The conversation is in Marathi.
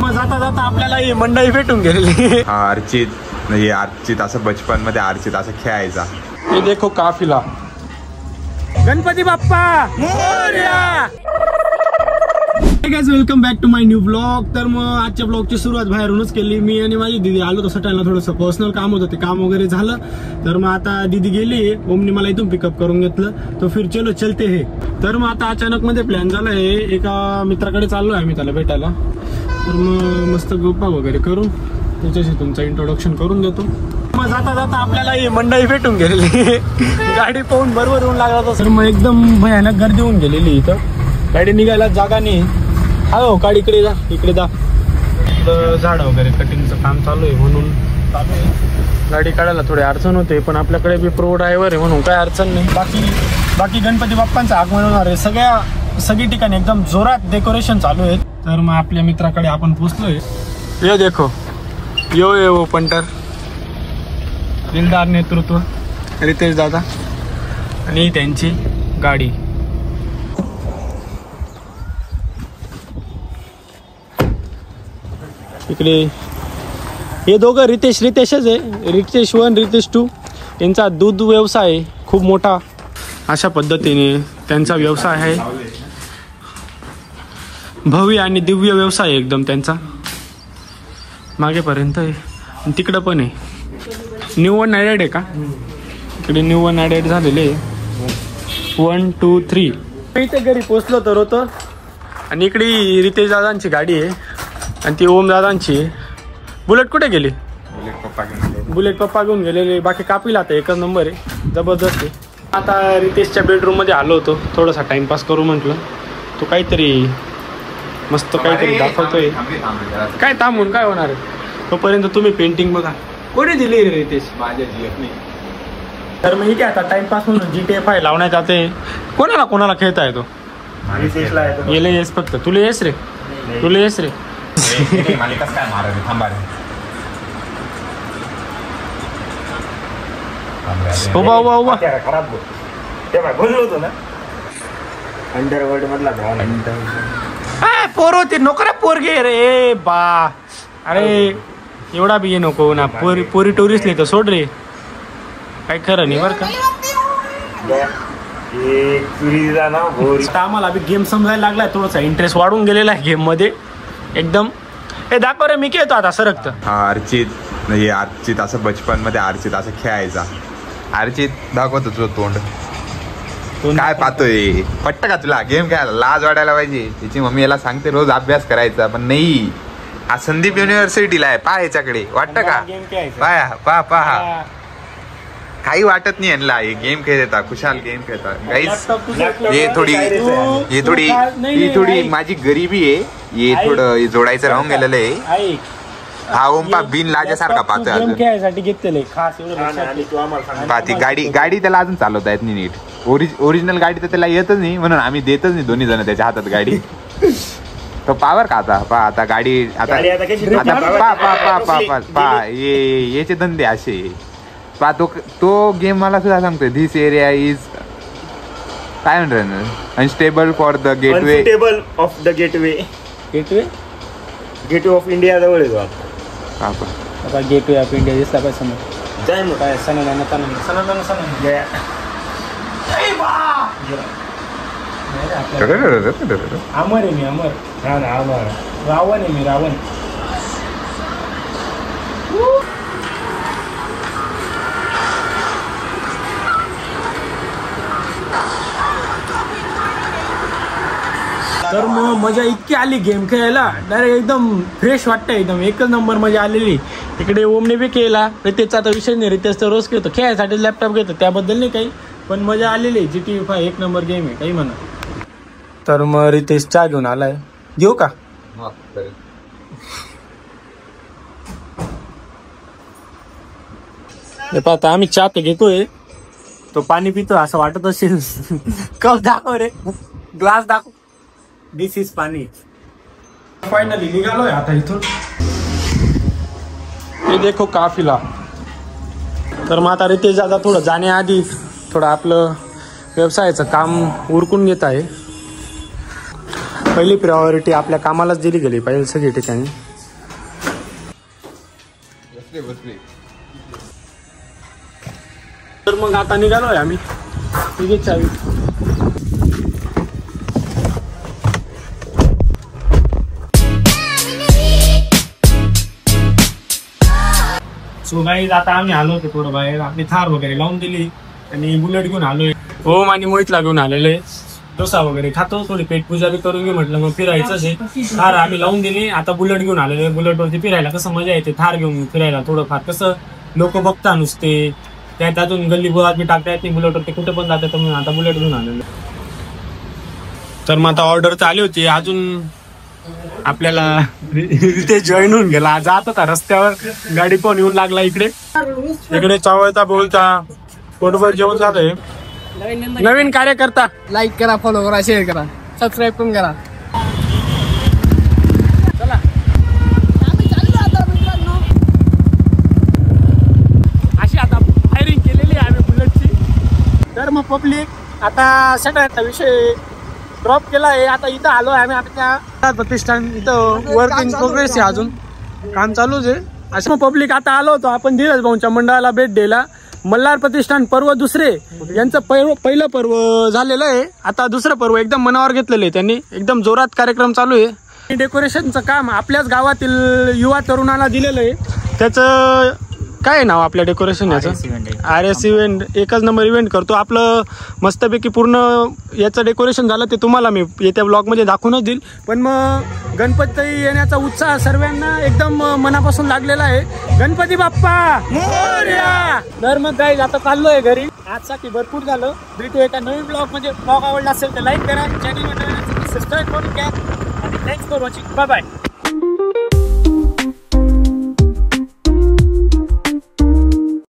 मग जाता जाता आपल्याला ही मंडई भेटून गेलेली. अर्चित म्हणजे अर्चित असं बचपन मध्ये अर्चित असं खेळायचा. हे देखो काफिला. Ganpati Bappa Morya. Welcome back to my new blog. तर मग आजच्या ब्लॉगची सुरुवात बाहेरूनच केली. मी आणि माझी दीदी आलो तसं टायला थोडंसं पर्सनल काम होतं, ते काम वगैरे झालं. तर मग आता दीदी गेली, ओमने मला इथून पिकअप करून घेतलं. तो फिर चलो चलते हे. तर मग आता अचानक मध्ये प्लॅन झाला आहे, एका मित्राकडे चाललोय आम्ही त्याला भेटायला. तर मग मस्त गप्पा वगैरे करून त्याच्याशी तुमचं इंट्रोडक्शन करून देतो. मग जाता जाता आपल्याला ही मंडई भेटून गेलेली. गाडी पाहून बरोबर येऊन लागला. तर मग एकदम भयानक गर्दी होऊन गेलेली इथं. गाडी निघायला जागा नाही. हो गाडी इकडे जा, इकडे जा. झाड वगैरे कटिंगचं काम चालू आहे म्हणून चालू आहे. गाडी काढायला थोडी अडचण होते, पण आपल्याकडे बी प्रो ड्रायव्हर आहे म्हणून काय अडचण नाही. बाकी गणपती बाप्पांचं आगमन होणार आहे. सगळी ठिकाणी एकदम जोरात डेकोरेशन चालू आहे. तर मग आपल्या मित्राकडे आपण पोहोचलोय. ये देखो यो पंटर, दिलदार नेतृत्व रितेश दादा आणि त्यांची गाडी. इकडे हे दोघं रितेशच आहे. रितेश 1 रितेश 2 यांचा दूध व्यवसाय खूप मोठा. अशा पद्धतीने त्यांचा व्यवसाय आहे. भव्य आणि दिव्य व्यवसाय एकदम त्यांचा. मागेपर्यंत आहे, तिकडं पण आहे. न्यू वन ॲडेड आहे का? इकडे न्यू वन ॲडेड झालेले 1 2 3. इथे घरी पोचलो तर होतं. आणि इकडे रितेश दादांची गाडी आहे आणि ती ओम दादांची. बुलेट कुठे गेली? बुलेट पप्पा घेऊन गेलेले. बाकी कापीला आता एकच नंबर आहे, जबरदस्त आहे. आता रितेशच्या बेडरूम मध्ये आलो होतो, थोडासा टाइमपास करू म्हटलं. तो काहीतरी मस्त काहीतरी दाखवतोय. काय थांबून काय होणार आहे? तोपर्यंत तुम्ही पेंटिंग बघा. कोणी दिली रे रितेश? माझ्या जीएफ नाही. तर मग इथे आता टाइमपास म्हणून GTA5 लावण्यात जाते. कोणाला खेळता येतो? गेले येस फक्त. तुला येस रे, तुला येस रे. मालिकाच काय मारा थांबा रे. उभा खराब होतो ना अंडरवर्ल्ड मधला पोर होती. नको रे पोरगे रे बा. अरे एवढा बी नको ना. पोरी टुरिस्टली तर सोड रे. काय खरं नाही बरं का. आम्हाला बी गेम समजायला लागलाय. थोडासा इंटरेस्ट वाढून गेलेला आहे गेम मध्ये एकदम. हे दाखव रे, मी खेळतो आता सरकत. अर्चित म्हणजे अर्चित असं बचपन मध्ये अर्चित असं खेळायचा. अर्चित दाखवतो तुझं तोंड. काय पाहतोय? पट्ट का तुला गेम खेळायला? लाज वाटायला पाहिजे. तिची मम्मी याला सांगते रोज अभ्यास करायचा, पण नाही. हा संदीप युनिव्हर्सिटीला आहे. पहा याच्याकडे वाटतं का? पहा काही वाटत नाही यांना. हे गेम खेळतात, खुशाल गेम खेळतात. गाईस हे थोडी माझी गरिबी आहे. हे थोडं जोडायचं राहून गेलेलं आहे. हा ओमपा बिन लाजासारखा पाहतोय अजून. ती गाडी त्याला अजून चालवता येत नाही नीट. ओरिजिनल गाडी तर त्याला येतच नाही, म्हणून आम्ही देतच नाही दोन्ही जण त्याच्या हातात गाडी. तो पावर का आता गाडी आता याचे धंदे असे. तो गेम मला सुद्धा सांगतोय धिस एरिया इज काय म्हणतात unstable for the gateway. Of the gateway of India जवळ येतो आता. गेटवे ऑफ इंडिया दिसला काय समज जय मग काय सण अमर आहे मी. अमर रावण आहे मी. रावण. तर मग मजा इतकी आली गेम खेळायला. डायरेक्ट एकदम फ्रेश वाटतं. एकदम एकच नंबर मजा आलेली. इकडे ओमने बी केला. रितेशचा आता विषय नाही. रितेश तर रोज खेळतो. खेळायसाठी लॅपटॉप घेतो, त्याबद्दल नाही काही, पण मजा आलेली. GTA5 एक नंबर गेम आहे, काही म्हणा. तर मग रितेश चहा घेऊन आलाय. घेऊ का? आता आम्ही चहा तर घेतोय, तो पाणी पितो असं वाटत असेल. कप दाखव रे, ग्लास दाखव. दिस इज पाणी. फायनली निघालोय आता इथून. हे देखो काफिला. तर मग आता रितेश दादा थोडं जाण्याआधी थोडं आपलं व्यवसायाचं काम उरकून घेत आहे. पहिली प्रायोरिटी आपल्या कामालाच दिली गेली पाहिजे सगळी ठिकाणी. बसले. तर मग आता निघालोय आम्ही. तिघे चावी. सो गाईज आता आम्ही आलो होतो थोडं बाहेर. आपली थार वगैरे लावून दिली आणि बुलेट घेऊन आलोय. ओम आणि मोहितला घेऊन आलेलो आहे. डोसा वगैरे खातो, थोडी पेटपूजा बी करून घेऊ म्हटलं. मग फिरायचंच आहे. थार आम्ही लावून दिली. आता बुलेट घेऊन आलेलो आहे. बुलेटवरती फिरायला कसं मजा येते. थार घेऊन फिरायला थोडंफार कसं लोक बघता नुसते, त्यात अजून गल्ली बोळात बी टाकता येत नाही बुलेटवरती, कुठे पण जाते. तर आता बुलेट घेऊन आलेलो. तर मग आता ऑर्डर चालू होती. अजून आपल्याला इथे जॉईन होऊन गेला. जात होता रस्त्यावर, गाडी पण येऊन लागला इकडे. इकडे चावळता बोलता पोटभर जेवण झालंय. नवीन कार्यकर्ता. लाईक करा, फॉलो करा, शेअर करा, सबस्क्राईब पण करा. चला अशी आता फायरिंग केलेली आहे आम्ही बुलेटची. तर मग पब्लिक आता सगळ्याचा विषय ड्रॉप केला आहे. आता इथं आलो आहे आम्ही. आता प्रतिष्ठान इथं वर्क इन प्रोग्रेस आहे, अजून काम चालूच आहे. असं मग पब्लिक आता आलो होतो आपण धीरज भाऊंच्या मंडळाला भेट द्यायला. मल्हार प्रतिष्ठान पर्व दुसरे यांचं पहिलं पर्व झालेलं आहे. आता दुसरं पर्व एकदम मनावर घेतलेलं आहे त्यांनी. एकदम जोरात कार्यक्रम चालू आहे. डेकोरेशनचं काम आपल्याच गावातील युवा तरुणाला दिलेलं आहे. त्याचं काय नाव आपल्या डेकोरेशन याचं? RS event. एकच नंबर इव्हेंट करतो. आपलं मस्तपैकी पूर्ण याचं डेकोरेशन झालं ते तुम्हाला मी येत्या ब्लॉगमध्ये दाखवूनच देईल. पण मग गणपती येण्याचा उत्साह सर्वांना एकदम मनापासून लागलेला आहे. गणपती बाप्पा मोरया. तर मग गाईज आता चाललोय घरी. आजसाठी भरपूर झालं. भेटू एका नवीन ब्लॉग मध्ये. ब्लॉग आवडला असेल तर लाईक करा, चॅनल सबस्क्राईब करून घ्या. आणि thanks for watching. Bye bye.